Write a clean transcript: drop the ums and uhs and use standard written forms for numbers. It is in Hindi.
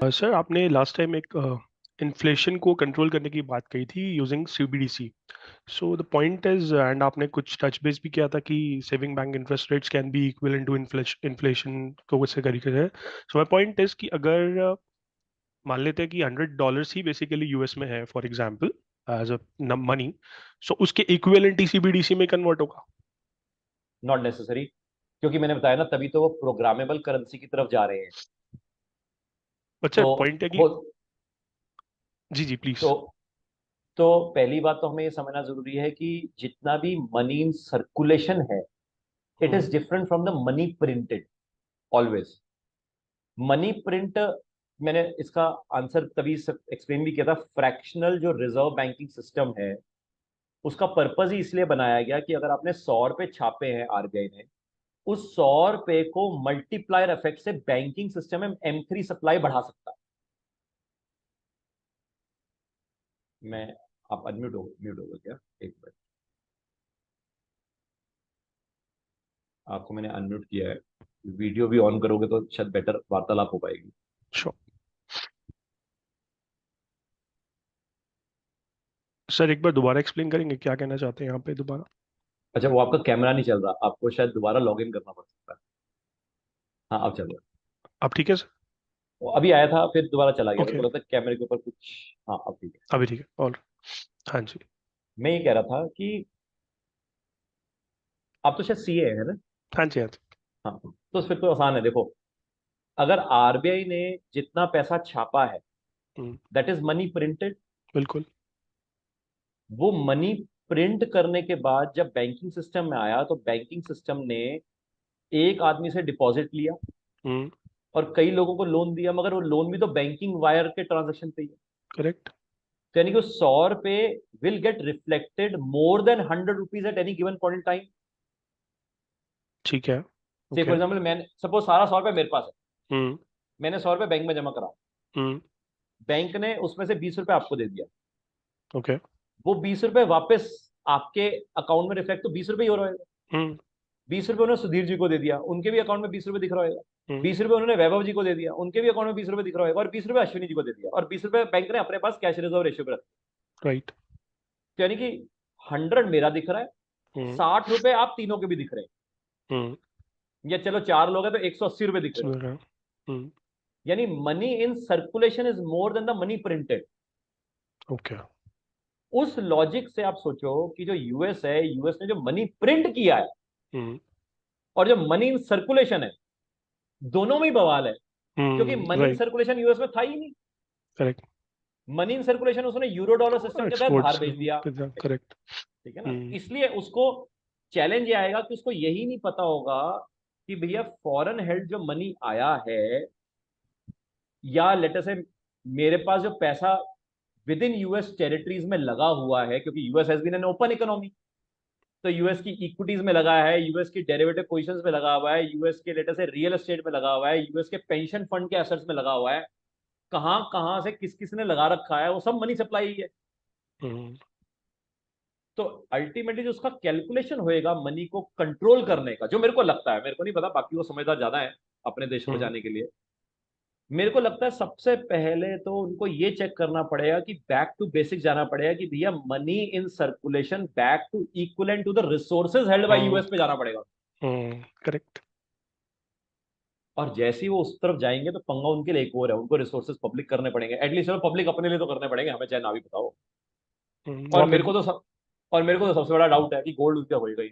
सर आपने लास्ट टाइम एक इन्फ्लेशन को कंट्रोल करने की बात कही थी using CBDC. So the point is, and आपने कुछ टच बेस भी किया था कि saving bank interest rates can be equivalent to inflation को उससे तरीके से। सो माय पॉइंट इज कि अगर मान लेते हैं कि $100 ही बेसिकली यूएस में है for example as a money, so उसके इक्विवेलेंट ही सीबीडीसी में कन्वर्ट होगा। नॉट नेसेसरी, क्योंकि मैंने बताया ना, तभी तो वो प्रोग्रामेबल करेंसी की तरफ जा रहे हैं। अच्छा, तो पॉइंट है कि हो जी जी प्लीज। तो तो पहली बात तो हमें ये समझना जरूरी है कि जितना भी मनी इन सर्कुलेशन है, it hmm is different from the money printed. Always money print, मैंने इसका आंसर तभी एक्सप्लेन भी किया था। फ्रैक्शनल जो रिजर्व बैंकिंग सिस्टम है, उसका पर्पज ही इसलिए बनाया गया कि अगर आपने 100 रुपए छापे हैं आरबीआई ने, उस 100 रुपए को मल्टीप्लायर इफेक्ट से बैंकिंग सिस्टम में M3 सप्लाई बढ़ा सकता है। मैं आप अनम्यूट हो, म्यूट होगा क्या? एक मिनट, आपको मैंने अनम्यूट किया है। वीडियो भी ऑन करोगे तो शायद बेटर वार्तालाप हो पाएगी। श्योर। सर एक बार दोबारा एक्सप्लेन करेंगे क्या कहना चाहते हैं यहाँ पे दोबारा। अच्छा, वो आपका कैमरा नहीं चल रहा, आपको शायद दोबारा लॉग इन करना पड़ सकता है। हाँ, अब चल रहा है। अब ठीक है सर। वो अभी आया था, फिर दोबारा चला गया, मेरे ओके, को लगता है कैमरे के ऊपर कुछ। हाँ, अब ठीक है। अभी ठीक है। और हाँ जी। मैं ये कह रहा था कि आप तो शायद सीए है ना? हाँ जी, हाँ जी। हाँ, तो फिर तो आसान है। देखो, अगर आरबीआई ने जितना पैसा छापा है, हम्म, दैट इज मनी प्रिंटेड। बिल्कुल। वो मनी प्रिंट करने के बाद जब बैंकिंग सिस्टम में आया, तो बैंकिंग सिस्टम ने एक आदमी से डिपॉजिट लिया हम्म, और कई लोगों को लोन दिया, मगर वो लोन भी तो बैंकिंग वायर के ट्रांजेक्शन पे ही है। करेक्ट। तो यानी कि 100 रुपए will get reflected more than 100 rupees at any given point in time. ठीक है। से फॉर ओके। एग्जाम्पल, मैंने सपोज सारा 100 रुपए मेरे पास है, हम्म मैंने 100 रुपए बैंक में जमा करा, हम्म। बैंक ने उसमें से 20 रुपए आपको दे दिया। ओके। वो 20 रुपए वापस आपके अकाउंट में रिफ्लेक्ट तो 20 रुपए ही हो रहा है। हम्म 20 रुपए उन्होंने सुधीर जी को दे दिया, उनके भी अकाउंट में 20 रुपए दिख रहा होगा। हम्म। 20 रुपए उन्होंने वैभव जी को दे दिया, उनके भी अकाउंट में 20 रुपए दिख रहा होगा। और 20 रुपए अश्विनी जी को दे दिया, और 20 रुपए बैंक ने अपने पास कैश रिजर्व रेशियो पे रखा। राइट। तो यानी कि 100 मेरा दिख रहा है, हम्म 60 रुपए आप तीनों के भी दिख रहे हम्म। हैं, या चलो 4 लोग हैं तो 180 रुपए दिख रहे हैं। समझ रहा हूँ। हम्म। यानी money in circulation is more than the money printed. Okay. उस लॉजिक से आप सोचो कि जो यूएस है, यूएस ने जो मनी प्रिंट किया है हम्म और जो मनी इन सर्कुलेशन है, दोनों में ही बवाल है। क्योंकि money in right. Circulation US में था ही नहीं। करेक्ट। मनी इन सर्कुलेशन उसने यूरो डॉलर सिस्टम के तहत बाहर एक्सपोर्ट्स। भेज दिया। करेक्ट। ठीक है ना? हम्म इसलिए उसको चैलेंज ये आएगा कि उसको यही नहीं पता होगा कि भैया फॉरेन हेल्ड जो मनी आया है, या लेटर से मेरे पास जो पैसा विद इन यूएस टेरिटरीज में लगा हुआ है, क्योंकि US has been an open economy. तो यूएस की इक्विटीज में लगा है, यूएस की डेरिवेटिव पोजीशंस में लगा हुआ है, यूएस के लेटर से रियल एस्टेट में लगा हुआ है, यूएस के पेंशन फंड के एसेट्स में लगा हुआ है। कहां कहां से किस किस ने लगा रखा है, वो सब मनी सप्लाई ही है। हम्म तो अल्टीमेटली जो उसका कैलकुलेशन होएगा मनी को कंट्रोल करने का, जो मेरे को लगता है, मेरे को नहीं पता, बाकी वो समझदार ज्यादा है अपने देश को हम्म। बचाने के लिए। मेरे को लगता है सबसे पहले तो उनको ये चेक करना पड़ेगा कि बैक टू बेसिक जाना पड़ेगा कि भैया money in circulation back to equivalent to the resources held by US पे जाना पड़ेगा। करेक्ट। और जैसे ही वो उस तरफ जाएंगे तो पंगा उनके लिए एक और है, उनको रिसोर्सेज पब्लिक करने पड़ेंगे। एटलीस्ट पब्लिक अपने लिए तो करने पड़ेंगे, हमें चाहे ना भी बताओ। और वहाँ पे मेरे को तो सबसे बड़ा डाउट है कि गोल्ड उनका होएगा ही।